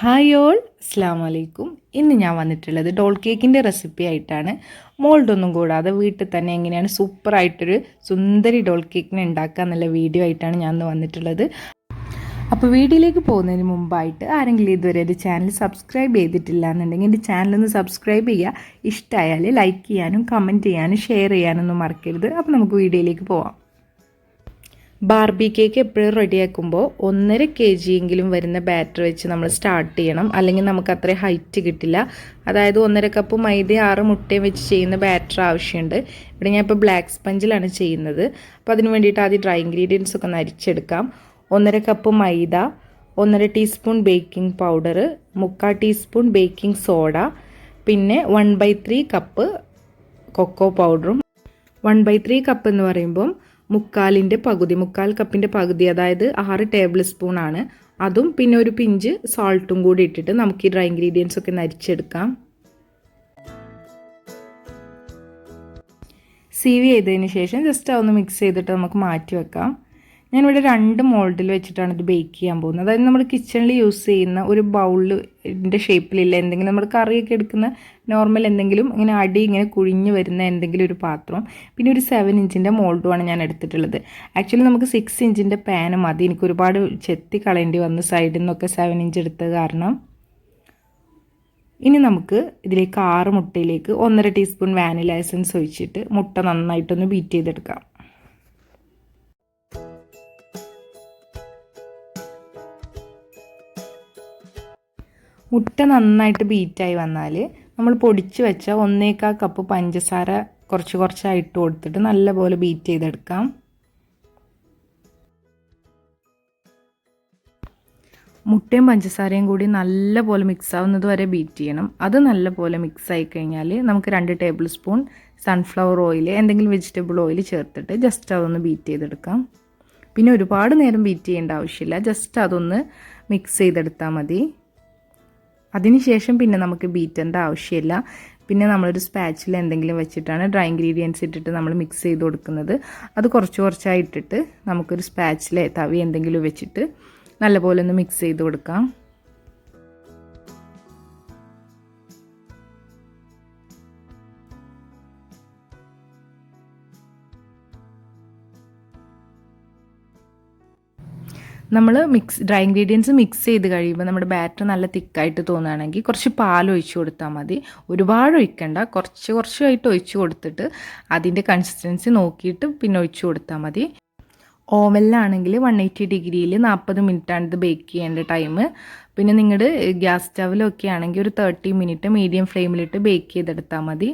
Hi all, അസ്സാം വലൈക്കും. ഇന്ന് ഞാൻ വന്നിട്ടുള്ളത് ഡോൾ കേക്കിൻ്റെ റെസിപ്പി ആയിട്ടാണ്. മോൾഡൊന്നും കൂടാതെ വീട്ടിൽ തന്നെ എങ്ങനെയാണ് സൂപ്പറായിട്ടൊരു സുന്ദരി ഡോൾ കേക്കിനെ ഉണ്ടാക്കുക എന്നുള്ള വീഡിയോ ആയിട്ടാണ് ഞാൻ ഇന്ന് വന്നിട്ടുള്ളത്. അപ്പോൾ വീഡിയോയിലേക്ക് പോകുന്നതിന് മുമ്പായിട്ട് ആരെങ്കിലും ഇതുവരെ ഒരു ചാനൽ സബ്സ്ക്രൈബ് ചെയ്തിട്ടില്ല എന്നുണ്ടെങ്കിൽ എൻ്റെ ചാനലൊന്ന് സബ്സ്ക്രൈബ് ചെയ്യുക. ഇഷ്ടമായാൽ ലൈക്ക് ചെയ്യാനും കമൻറ്റ് ചെയ്യാനും ഷെയർ ചെയ്യാനൊന്നും മറക്കരുത്. അപ്പോൾ നമുക്ക് വീഡിയോയിലേക്ക് പോവാം. ബാർബി കേക്ക് എപ്പോഴും റെഡിയാക്കുമ്പോൾ 1.5 kg എങ്കിലും വരുന്ന ബാറ്റർ വെച്ച് നമ്മൾ സ്റ്റാർട്ട് ചെയ്യണം, അല്ലെങ്കിൽ നമുക്ക് അത്രയും ഹൈറ്റ് കിട്ടില്ല. അതായത് 1.5 കപ്പ് മൈദ 6 മുട്ടയും വെച്ച് ചെയ്യുന്ന ബാറ്റർ ആവശ്യമുണ്ട്. ഇവിടെ ഞാൻ ഇപ്പോൾ ബ്ലാക്ക് സ്പഞ്ചിലാണ് ചെയ്യുന്നത്. അപ്പോൾ അതിന് വേണ്ടിയിട്ട് ആദ്യം ഡ്രൈ ഇൻഗ്രീഡിയൻസ് ഒക്കെ ഒന്ന് അരിച്ചെടുക്കാം. 1.5 കപ്പ് മൈദ, 1.5 teaspoon baking powder, 3/4 teaspoon baking soda, പിന്നെ 1/3 കപ്പ് കൊക്കോ പൗഡറും. 1/3 കപ്പ് എന്ന് പറയുമ്പം 3/4 കപ്പിൻ്റെ പകുതി, അതായത് 6 ടേബിൾ സ്പൂൺ ആണ്. അതും പിന്നെ ഒരു പിഞ്ച് സോൾട്ടും കൂടി ഇട്ടിട്ട് നമുക്ക് ഈ ഡ്രൈ ഇൻഗ്രീഡിയൻസ് ഒക്കെ നരിച്ചെടുക്കാം. സീവ് ചെയ്തതിന് ശേഷം ജസ്റ്റ് അതൊന്ന് മിക്സ് ചെയ്തിട്ട് നമുക്ക് മാറ്റി വെക്കാം. ഞാനിവിടെ 2 മോൾഡിൽ വെച്ചിട്ടാണ് ഇത് ബേക്ക് ചെയ്യാൻ പോകുന്നത്. അതായത് നമ്മൾ കിച്ചണിൽ യൂസ് ചെയ്യുന്ന ഒരു ബൗളിൻ്റെ ഷേപ്പിലില്ല, എന്തെങ്കിലും നമ്മൾ കറിയൊക്കെ എടുക്കുന്ന നോർമൽ എന്തെങ്കിലും ഇങ്ങനെ അടി ഇങ്ങനെ കുഴിഞ്ഞ് വരുന്ന എന്തെങ്കിലും ഒരു പാത്രം, പിന്നെ ഒരു 7 ഇഞ്ചിൻ്റെ മോൾഡുമാണ് ഞാൻ എടുത്തിട്ടുള്ളത്. ആക്ച്വലി നമുക്ക് 6 ഇഞ്ചിൻ്റെ പാന് മതി. എനിക്ക് ഒരുപാട് ചെത്തി കളയേണ്ടി വന്നു സൈഡിൽ നിന്നൊക്കെ 7 ഇഞ്ച് എടുത്തത് കാരണം. ഇനി നമുക്ക് ഇതിലേക്ക് 6 മുട്ടയിലേക്ക് 1.5 ടീസ്പൂൺ വാനില എസൻസ് ഒഴിച്ചിട്ട് മുട്ട നന്നായിട്ടൊന്ന് ബീറ്റ് ചെയ്തെടുക്കാം. മുട്ട നന്നായിട്ട് ബീറ്റായി വന്നാൽ നമ്മൾ പൊടിച്ച് വെച്ച 1/4 കപ്പ് പഞ്ചസാര കുറച്ചായിട്ട് കൊടുത്തിട്ട് നല്ലപോലെ ബീറ്റ് ചെയ്തെടുക്കാം. മുട്ടയും പഞ്ചസാരയും കൂടി നല്ലപോലെ മിക്സ് ആവുന്നത് വരെ ബീറ്റ് ചെയ്യണം. അത് നല്ലപോലെ മിക്സ് ആയി കഴിഞ്ഞാൽ നമുക്ക് 2 ടേബിൾ സ്പൂൺ സൺഫ്ലവർ ഓയിൽ, എന്തെങ്കിലും വെജിറ്റബിൾ ഓയിൽ ചേർത്തിട്ട് ജസ്റ്റ് അതൊന്ന് ബീറ്റ് ചെയ്തെടുക്കാം. പിന്നെ ഒരുപാട് നേരം ബീറ്റ് ചെയ്യേണ്ട ആവശ്യമില്ല, ജസ്റ്റ് അതൊന്ന് മിക്സ് ചെയ്തെടുത്താൽ മതി. അതിനുശേഷം പിന്നെ നമുക്ക് ബീറ്റേണ്ട ആവശ്യമില്ല. പിന്നെ നമ്മളൊരു സ്പാച്ചിൽ എന്തെങ്കിലും വെച്ചിട്ടാണ് ഡ്രൈ ഇൻഗ്രീഡിയൻസ് ഇട്ടിട്ട് നമ്മൾ മിക്സ് ചെയ്ത് കൊടുക്കുന്നത്. അത് കുറച്ചായി ഇട്ടിട്ട് നമുക്കൊരു സ്പാച്ചിലെ തവി എന്തെങ്കിലും വെച്ചിട്ട് നല്ലപോലെ ഒന്ന് മിക്സ് ചെയ്ത് കൊടുക്കാം. നമ്മൾ ഡ്രൈ ഇൻഗ്രീഡിയൻസ് മിക്സ് ചെയ്ത് കഴിയുമ്പോൾ നമ്മുടെ ബാറ്റർ നല്ല തിക്കായിട്ട് തോന്നുകയാണെങ്കിൽ കുറച്ച് പാൽ ഒഴിച്ച് കൊടുത്താൽ മതി. ഒരുപാട് ഒഴിക്കണ്ട, കുറച്ചായിട്ട് ഒഴിച്ച് കൊടുത്തിട്ട് അതിൻ്റെ കൺസിസ്റ്റൻസി നോക്കിയിട്ട് പിന്നെ ഒഴിച്ച് കൊടുത്താൽ മതി. ഓവനിലാണെങ്കിൽ 180 ഡിഗ്രിയിൽ 40 മിനിറ്റാണ് ഇത് ബേക്ക് ചെയ്യേണ്ട ടൈം. പിന്നെ നിങ്ങളുടെ ഗ്യാസ് സ്റ്റവിലൊക്കെ ആണെങ്കിൽ ഒരു 30 മിനിറ്റ് മീഡിയം ഫ്ലെയിമിലിട്ട് ബേക്ക് ചെയ്തെടുത്താൽ മതി.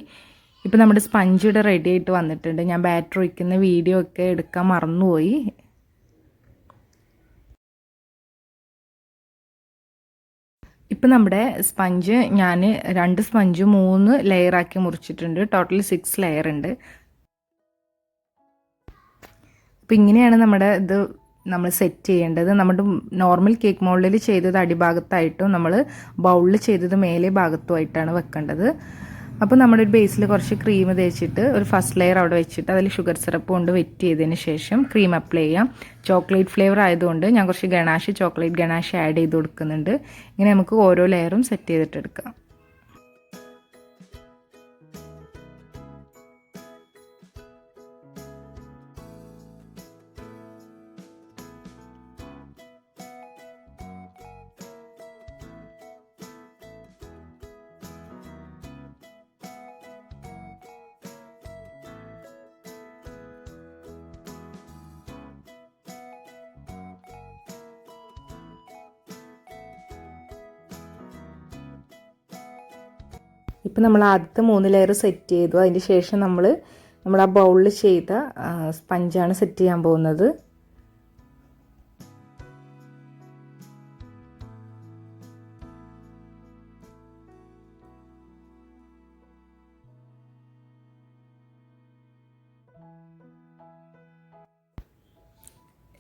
ഇപ്പോൾ നമ്മുടെ സ്പഞ്ച് ഇവിടെ റെഡി ആയിട്ട് വന്നിട്ടുണ്ട്. ഞാൻ ബാറ്റർ ഒഴിക്കുന്ന വീഡിയോ ഒക്കെ എടുക്കാൻ മറന്നുപോയി. ഇപ്പം നമ്മുടെ സ്പഞ്ച് ഞാൻ 2 സ്പഞ്ച് 3 ലെയറാക്കി മുറിച്ചിട്ടുണ്ട്. ടോട്ടൽ 6 ലെയർ ഉണ്ട്. അപ്പം ഇങ്ങനെയാണ് നമ്മൾ സെറ്റ് ചെയ്യേണ്ടത്. നമ്മുടെ നോർമൽ കേക്ക് മോൾഡിൽ ചെയ്തത് അടിഭാഗത്തായിട്ടും നമ്മൾ ബൗളിൽ ചെയ്തത് മേലെ ഭാഗത്തുമായിട്ടാണ് വെക്കേണ്ടത്. അപ്പോൾ നമ്മുടെ ഒരു ബേസിൽ കുറച്ച് ക്രീം തേച്ചിട്ട് ഒരു ഫസ്റ്റ് ലെയർ അവിടെ വെച്ചിട്ട് അതിൽ ഷുഗർ സിറപ്പ് കൊണ്ട് വെറ്റ് ചെയ്തതിന് ശേഷം ക്രീം അപ്ലൈ ചെയ്യാം. ചോക്ലേറ്റ് ഫ്ലേവർ ആയതുകൊണ്ട് ഞാൻ കുറച്ച് ചോക്ലേറ്റ് ഗണാഷ് ആഡ് ചെയ്ത് കൊടുക്കുന്നുണ്ട്. ഇങ്ങനെ നമുക്ക് ഓരോ ലെയറും സെറ്റ് ചെയ്തിട്ടെടുക്കാം. ഇപ്പം നമ്മൾ ആദ്യത്തെ 3 ലെയർ സെറ്റ് ചെയ്തു. അതിന് ശേഷം നമ്മൾ ആ ബൗളിൽ ചെയ്ത സ്പഞ്ചാണ് സെറ്റ് ചെയ്യാൻ പോകുന്നത്.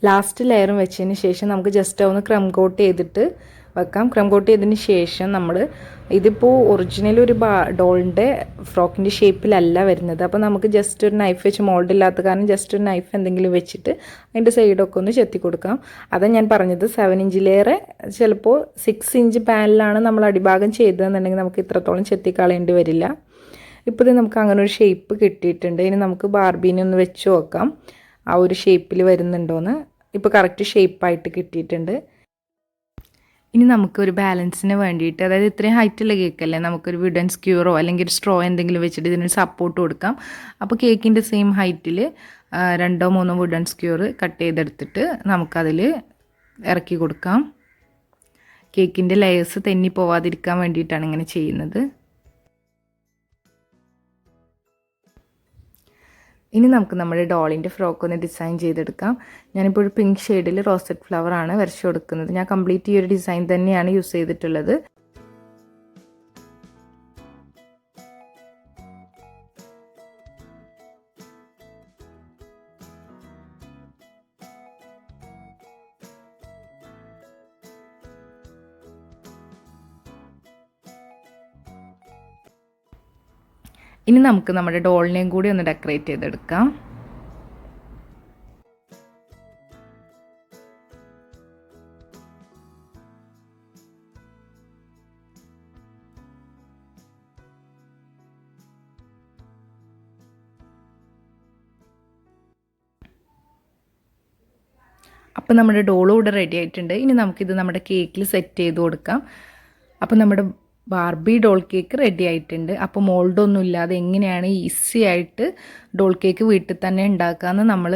ലാസ്റ്റ് ലെയറും വെച്ചതിന് ശേഷം നമുക്ക് ജസ്റ്റ് ഒന്ന് ക്രം കോട്ട് ചെയ്തിട്ട് വെക്കാം. ക്രം കോട്ട് ചെയ്തതിന് ശേഷം നമ്മൾ ഇതിപ്പോൾ ഒറിജിനൽ ഒരു ഡോളിൻ്റെ ഫ്രോക്കിൻ്റെ ഷേപ്പിലല്ല വരുന്നത്. അപ്പോൾ നമുക്ക് ജസ്റ്റ് ഒരു നൈഫ് വെച്ച് മോൾഡ് ഇല്ലാത്ത കാരണം ജസ്റ്റ് ഒരു നൈഫ് എന്തെങ്കിലും വെച്ചിട്ട് അതിൻ്റെ സൈഡൊക്കെ ഒന്ന് ചെത്തി കൊടുക്കാം. അതാണ് ഞാൻ പറഞ്ഞത്. 7 ഇഞ്ചിലേറെ ചിലപ്പോൾ 6 ഇഞ്ച് പാനിലാണ് നമ്മൾ അടിഭാഗം ചെയ്തതെന്നുണ്ടെങ്കിൽ നമുക്ക് ഇത്രത്തോളം ചെത്തി കളയേണ്ടി വരില്ല. ഇപ്പോൾ ഇത് നമുക്ക് അങ്ങനെ ഒരു ഷേപ്പ് കിട്ടിയിട്ടുണ്ട്. ഇനി നമുക്ക് ബാർബീനെ ഒന്ന് വെച്ച് നോക്കാം ആ ഒരു ഷേപ്പിൽ വരുന്നുണ്ടോയെന്ന്. ഇപ്പോൾ കറക്റ്റ് ഷേപ്പായിട്ട് കിട്ടിയിട്ടുണ്ട്. ഇനി നമുക്കൊരു ബാലൻസിന് വേണ്ടിയിട്ട്, അതായത് ഇത്രയും ഹൈറ്റുള്ള കേക്കല്ലേ, നമുക്കൊരു വുഡൻ സ്ക്യൂറോ അല്ലെങ്കിൽ ഒരു സ്ട്രോ എന്തെങ്കിലും വെച്ചിട്ട് ഇതിനൊരു സപ്പോർട്ട് കൊടുക്കാം. അപ്പോൾ കേക്കിൻ്റെ സെയിം ഹൈറ്റിൽ 2-3 വുഡൻ സ്ക്യൂർ കട്ട് ചെയ്തെടുത്തിട്ട് നമുക്കതിൽ ഇറക്കി കൊടുക്കാം. കേക്കിൻ്റെ ലെയേഴ്സ് തെന്നി പോവാതിരിക്കാൻ വേണ്ടിയിട്ടാണ് ഇങ്ങനെ ചെയ്യുന്നത്. ഇനി നമുക്ക് നമ്മുടെ ഡോളിൻ്റെ ഫ്രോക്ക് ഒന്ന് ഡിസൈൻ ചെയ്തെടുക്കാം. ഞാനിപ്പോൾ ഒരു പിങ്ക് ഷെയ്ഡിൽ റോസറ്റ് ഫ്ലവറാണ് വരച്ചു കൊടുക്കുന്നത്. ഞാൻ കംപ്ലീറ്റ് ഈ ഒരു ഡിസൈൻ തന്നെയാണ് യൂസ് ചെയ്തിട്ടുള്ളത്. ഇനി നമുക്ക് നമ്മുടെ ഡോളിനെയും കൂടി ഒന്ന് ഡെക്കറേറ്റ് ചെയ്തെടുക്കാം. അപ്പോൾ നമ്മുടെ ഡോളും ഇവിടെ റെഡി ആയിട്ടുണ്ട്. ഇനി നമുക്കിത് നമ്മുടെ കേക്കിൽ സെറ്റ് ചെയ്ത് കൊടുക്കാം. അപ്പോൾ നമ്മുടെ ബാർബി ഡോൾ കേക്ക് റെഡി ആയിട്ടുണ്ട്. അപ്പോൾ മോൾഡൊന്നും ഇല്ലാതെ എങ്ങനെയാണ് ഈസി ആയിട്ട് ഡോൾ കേക്ക് വീട്ടിൽ തന്നെ ഉണ്ടാക്കാമെന്ന് നമ്മൾ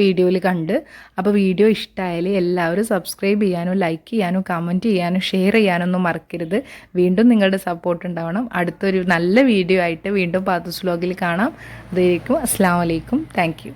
വീഡിയോയിൽ കണ്ട്. അപ്പോൾ വീഡിയോ ഇഷ്ടമായാൽ എല്ലാവരും സബ്സ്ക്രൈബ് ചെയ്യാനും ലൈക്ക് ചെയ്യാനും കമൻറ്റ് ചെയ്യാനും ഷെയർ ചെയ്യാനൊന്നും മറക്കരുത്. വീണ്ടും നിങ്ങളുടെ സപ്പോർട്ട് ഉണ്ടാവണം. അടുത്തൊരു നല്ല വീഡിയോ ആയിട്ട് വീണ്ടും പാത്തൂസ് വ്ലോഗിൽ കാണാം. അതുവരേക്കും അസ്സലാമു അലൈക്കും. Thank you.